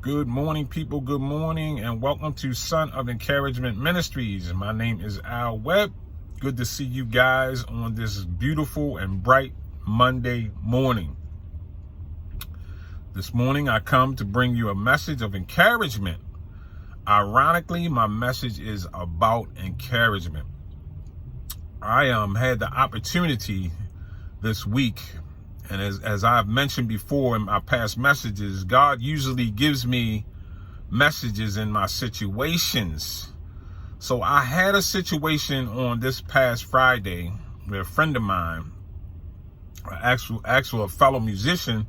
Good morning, people. Good morning, and welcome to Son of Encouragement Ministries. My name is Al Webb. Good to see you guys on this beautiful and bright Monday morning. This morning, I come to bring you a message of encouragement. Ironically, my message is about encouragement. I had the opportunity this week, and as I've mentioned before in my past messages, God usually gives me messages in my situations. So I had a situation on this past Friday where a friend of mine, a fellow musician,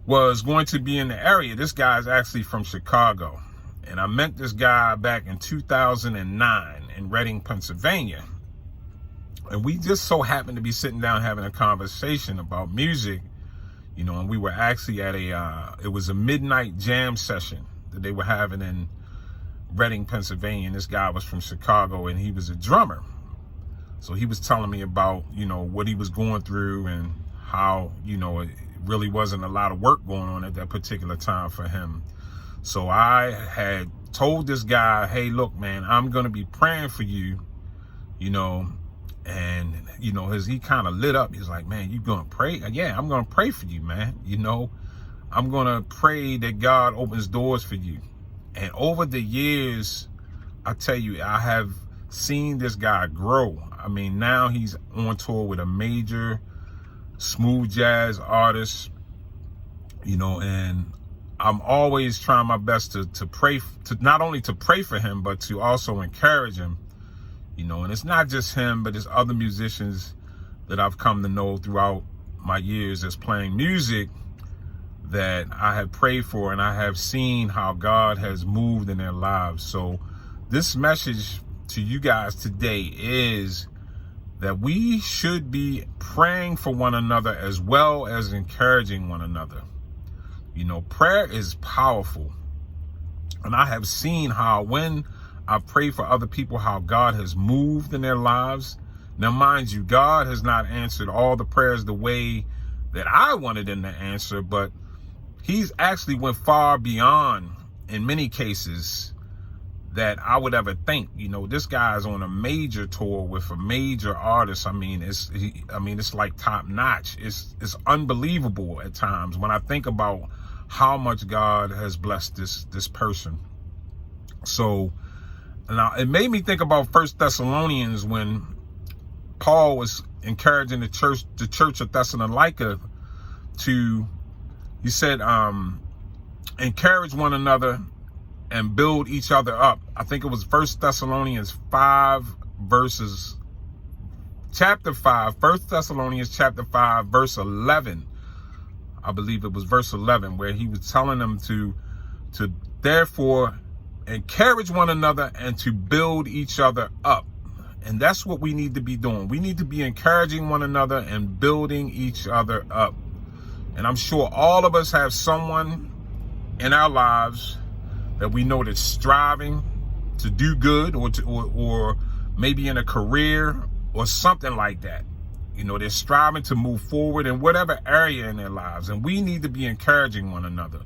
was going to be in the area. This guy's actually from Chicago, and I met this guy back in 2009 in Reading, Pennsylvania. And we just so happened to be sitting down having a conversation about music, and we were actually at it was a midnight jam session that they were having in Reading, Pennsylvania. And this guy was from Chicago, and he was a drummer. So he was telling me about, what he was going through and how, it really wasn't a lot of work going on at that particular time for him. So I had told this guy, hey, look, man, I'm going to be praying for you, and, as he kind of lit up, he's like, man, you going to pray? Yeah, I'm going to pray for you, man. I'm going to pray that God opens doors for you. And over the years, I tell you, I have seen this guy grow. I mean, now he's on tour with a major smooth jazz artist, and I'm always trying my best to pray, to not only to pray for him, but to also encourage him. And it's not just him, but it's other musicians that I've come to know throughout my years as playing music that I have prayed for, and I have seen how God has moved in their lives. So this message to you guys today is that we should be praying for one another as well as encouraging one another. Prayer is powerful. And I have seen how when I pray for other people, how God has moved in their lives. Now, mind you, God has not answered all the prayers the way that I wanted him to answer, but he's actually went far beyond, in many cases, that I would ever think. This guy's on a major tour with a major artist. It's like top notch. It's unbelievable at times when I think about how much God has blessed this person. So now it made me think about 1 Thessalonians when Paul was encouraging the church of Thessalonica he said, encourage one another and build each other up. I think it was 1 Thessalonians 5 chapter 5, 1 Thessalonians chapter 5, verse 11. I believe it was verse 11, where he was telling them to therefore encourage one another and to build each other up. And that's what we need to be doing. We need to be encouraging one another and building each other up. And I'm sure all of us have someone in our lives that we know that's striving to do good, or maybe in a career or something like that. They're striving to move forward in whatever area in their lives. And we need to be encouraging one another.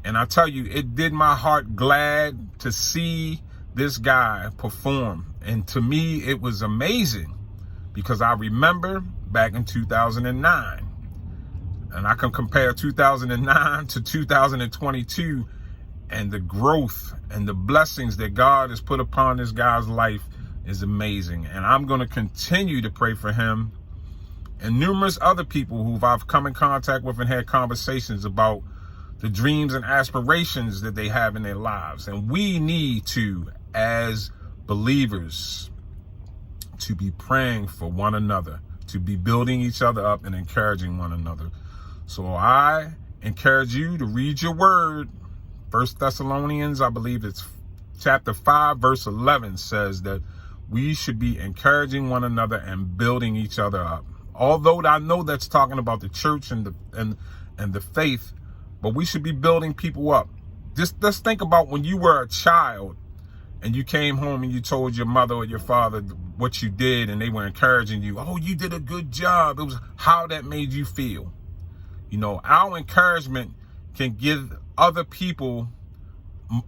And I tell you, it did my heart glad to see this guy perform. And to me, it was amazing because I remember back in 2009, and I can compare 2009 to 2022, and the growth and the blessings that God has put upon this guy's life is amazing. And I'm going to continue to pray for him and numerous other people who I've come in contact with and had conversations about the dreams and aspirations that they have in their lives. And we need to, as believers, to be praying for one another, to be building each other up and encouraging one another. So I encourage you to read your word. 1 Thessalonians, I believe it's chapter 5, verse 11 says that we should be encouraging one another and building each other up. Although I know that's talking about the church and the faith, but we should be building people up. Just let's think about when you were a child and you came home and you told your mother or your father what you did, and they were encouraging you. Oh, you did a good job. It was how that made you feel. Our encouragement can give other people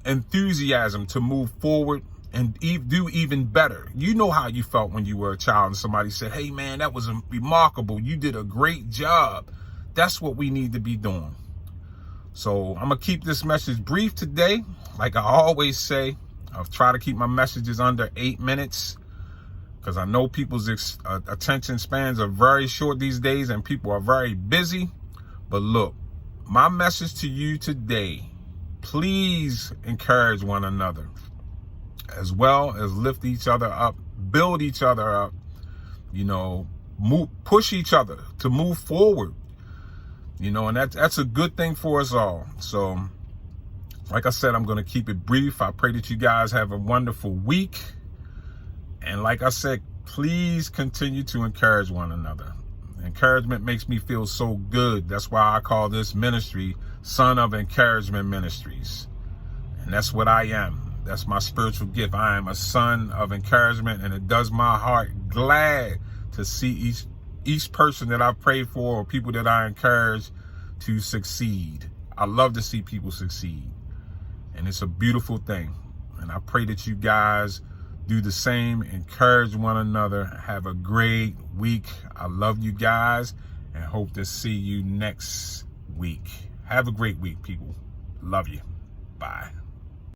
enthusiasm to move forward and do even better. You know how you felt when you were a child and somebody said, hey man, that was remarkable. You did a great job. That's what we need to be doing. So I'm going to keep this message brief today. Like I always say, I'll try to keep my messages under 8 minutes because I know people's attention spans are very short these days and people are very busy. But look, my message to you today, please encourage one another as well as lift each other up, build each other up, push each other to move forward, and that's a good thing for us all. So like I said, I'm going to keep it brief. I pray that you guys have a wonderful week. And like I said, please continue to encourage one another. Encouragement makes me feel so good. That's why I call this ministry Son of Encouragement Ministries. And that's what I am. That's my spiritual gift. I am a son of encouragement, and it does my heart glad to see each person that I pray for or people that I encourage to succeed. I love to see people succeed. And it's a beautiful thing. And I pray that you guys do the same. Encourage one another. Have a great week. I love you guys and hope to see you next week. Have a great week, people. Love you. Bye.